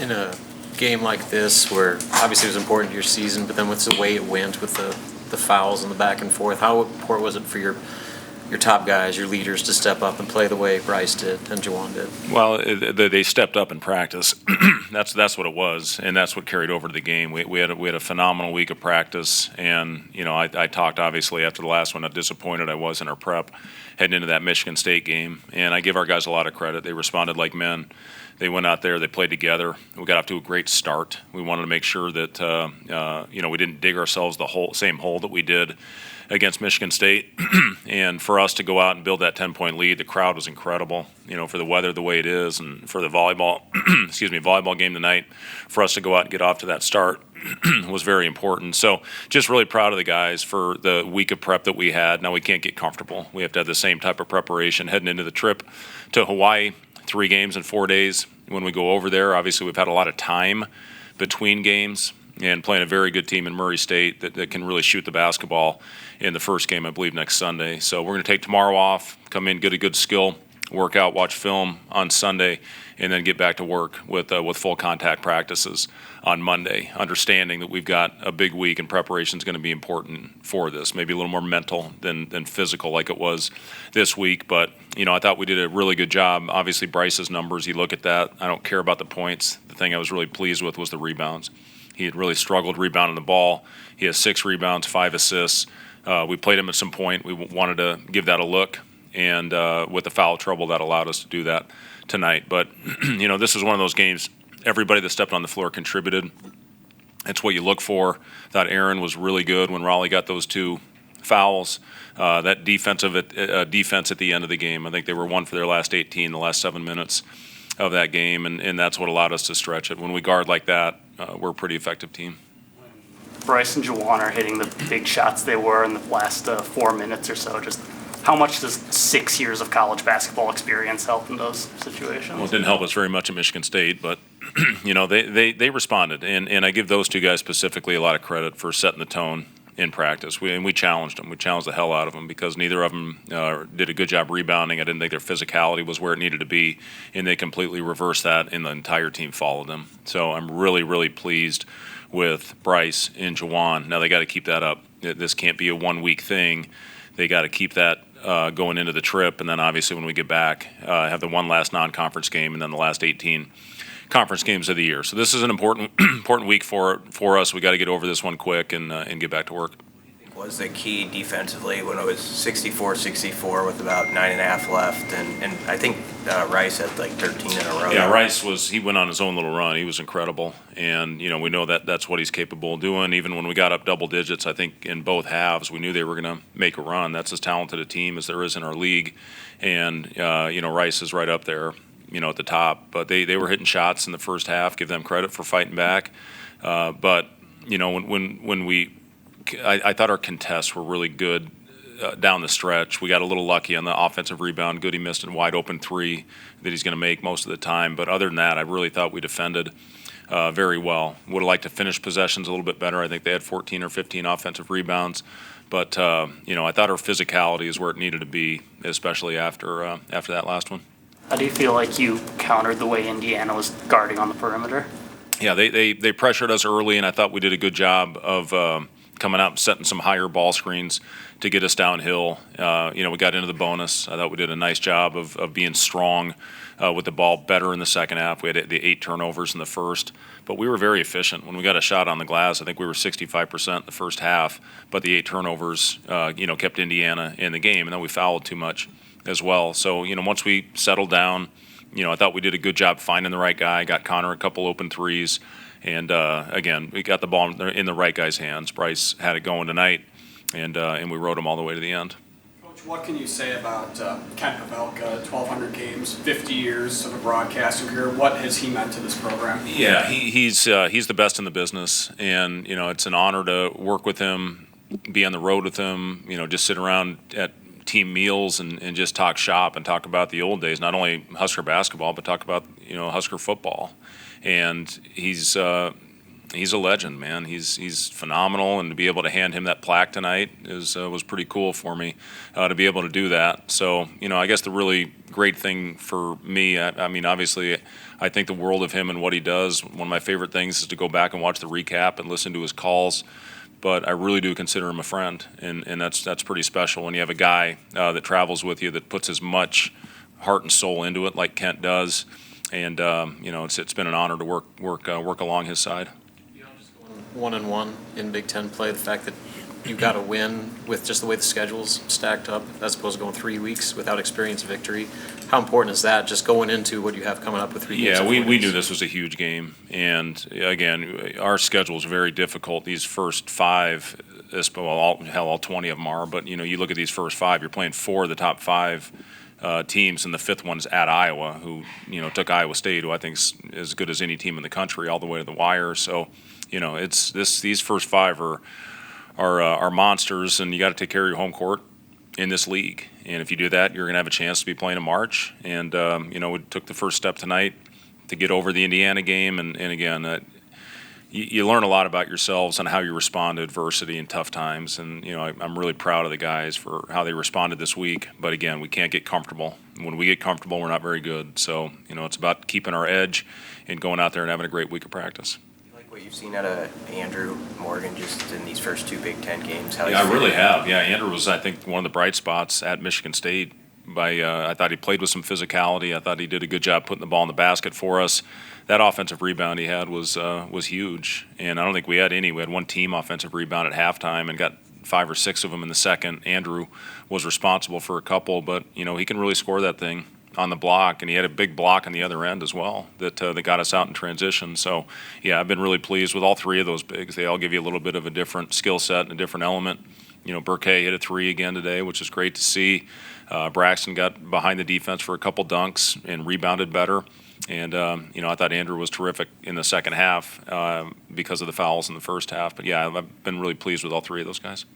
in a game like this, where obviously it was important to your season, but then with the way it went with the fouls and the back and forth, how important was it for your top guys, your leaders, to step up and play the way Bryce did and Juwan did? Well, they stepped up in practice. That's what it was, and that's what carried over to the game. We had a phenomenal week of practice, and I talked obviously after the last one how disappointed I was in our prep heading into that Michigan State game, and I give our guys a lot of credit. They responded like men. They went out there, they played together. We got off to a great start. We wanted to make sure that we didn't dig ourselves the same hole that we did against Michigan State. And for us to go out and build that 10-point lead, the crowd was incredible. For the weather the way it is, and for the volleyball game tonight, for us to go out and get off to that start was very important. So just really proud of the guys for the week of prep that we had. Now we can't get comfortable. We have to have the same type of preparation heading into the trip to Hawaii. 3 games in 4 days. When we go over there, obviously we've had a lot of time between games and playing a very good team in Murray State that can really shoot the basketball in the first game, I believe, next Sunday. So we're going to take tomorrow off, come in, get a good skill, work out, watch film on Sunday, and then get back to work with full contact practices on Monday, understanding that we've got a big week and preparation is going to be important for this, maybe a little more mental than physical like it was this week. But, I thought we did a really good job. Obviously, Bryce's numbers, you look at that, I don't care about the points. The thing I was really pleased with was the rebounds. He had really struggled rebounding the ball. He has 6 rebounds, 5 assists. We played him at some point. We wanted to give that a look, and with the foul trouble, that allowed us to do that tonight. But, this is one of those games, everybody that stepped on the floor contributed. It's what you look for. Thought Aaron was really good when Raleigh got those 2 fouls. That defense at the end of the game, I think they were 1 for their last 18, the last 7 minutes of that game, and that's what allowed us to stretch it. When we guard like that, we're a pretty effective team. Bryce and Juwan are hitting the big shots they were in the last 4 minutes or so. Just how much does 6 years of college basketball experience help in those situations? Well, it didn't help us very much at Michigan State, but they responded, and I give those 2 guys specifically a lot of credit for setting the tone in practice. We challenged them. We challenged the hell out of them because neither of them did a good job rebounding. I didn't think their physicality was where it needed to be, and they completely reversed that, and the entire team followed them. So I'm really, really pleased with Bryce and Juwan. Now they got to keep that up. This can't be a 1-week thing. They got to keep that going into the trip, and then obviously when we get back, have the one last non-conference game, and then the last 18 conference games of the year. So this is an important week for us. We got to get over this one quick and get back to work. Was the key defensively when it was 64-64 with about 9.5 left, and I think Rice had like 13 in a row. Yeah, Rice he went on his own little run. He was incredible, and we know that's what he's capable of doing. Even when we got up double digits, I think in both halves, we knew they were going to make a run. That's as talented a team as there is in our league, and Rice is right up there, at the top. But they were hitting shots in the first half. Give them credit for fighting back. But when I thought our contests were really good down the stretch. We got a little lucky on the offensive rebound. Goody missed a wide open 3 that he's going to make most of the time. But other than that, I really thought we defended very well. Would have liked to finish possessions a little bit better. I think they had 14 or 15 offensive rebounds. But I thought our physicality is where it needed to be, especially after that last one. How do you feel like you countered the way Indiana was guarding on the perimeter? Yeah, they pressured us early, and I thought we did a good job of coming out and setting some higher ball screens to get us downhill. We got into the bonus. I thought we did a nice job of being strong with the ball better in the second half. We had the 8 turnovers in the first, but we were very efficient. When we got a shot on the glass, I think we were 65% in the first half, but the 8 turnovers, kept Indiana in the game, and then we fouled too much as well. So, once we settled down, I thought we did a good job finding the right guy, got Connor a couple open threes, and again, we got the ball in the right guy's hands. Bryce had it going tonight, and we rode him all the way to the end. Coach, what can you say about Ken Pavelka, 1,200 games, 50 years of a broadcasting career? What has he meant to this program? Yeah, he's the best in the business, and it's an honor to work with him, be on the road with him, just sit around at team meals and just talk shop and talk about the old days, not only Husker basketball, but talk about Husker football. And he's He's a legend, man. He's phenomenal, and to be able to hand him that plaque tonight was pretty cool for me to be able to do that. So, I guess the really great thing for me, I mean, obviously, I think the world of him and what he does. One of my favorite things is to go back and watch the recap and listen to his calls. But I really do consider him a friend, and that's pretty special when you have a guy that travels with you that puts as much heart and soul into it like Kent does. And it's been an honor to work along his side. Just going 1-1 in Big Ten play, the fact that you got a win with just the way the schedule's stacked up, as opposed to going 3 weeks without experience victory. How important is that, just going into what you have coming up with 3 games? Yeah, we knew this was a huge game. And, again, our schedule is very difficult. These first 5, all 20 of them are. But, you look at these first 5, you're playing 4 of the top 5 teams, and the 5th one's at Iowa, who took Iowa State, who I think is as good as any team in the country, all the way to the wire. So, these first 5 are monsters, and you got to take care of your home court in this league. And if you do that, you're going to have a chance to be playing in March. And we took the first step tonight to get over the Indiana game, and again. You learn a lot about yourselves and how you respond to adversity and tough times. And, I'm really proud of the guys for how they responded this week. But, again, we can't get comfortable. When we get comfortable, we're not very good. So, it's about keeping our edge and going out there and having a great week of practice. You like what you've seen out of Andrew Morgan just in these first 2 Big Ten games? Yeah, I really have. Yeah, Andrew was, I think, one of the bright spots at Michigan State. I thought he played with some physicality. I thought he did a good job putting the ball in the basket for us. That offensive rebound he had was huge, and I don't think we had any. We had one team offensive rebound at halftime and got 5 or 6 of them in the second. Andrew was responsible for a couple, but he can really score that thing on the block, and he had a big block on the other end as well that got us out in transition. So, yeah, I've been really pleased with all 3 of those bigs. They all give you a little bit of a different skill set and a different element. Burkay hit a 3 again today, which is great to see. Braxton got behind the defense for a couple dunks and rebounded better. And, I thought Andrew was terrific in the second half because of the fouls in the first half. But, yeah, I've been really pleased with all 3 of those guys.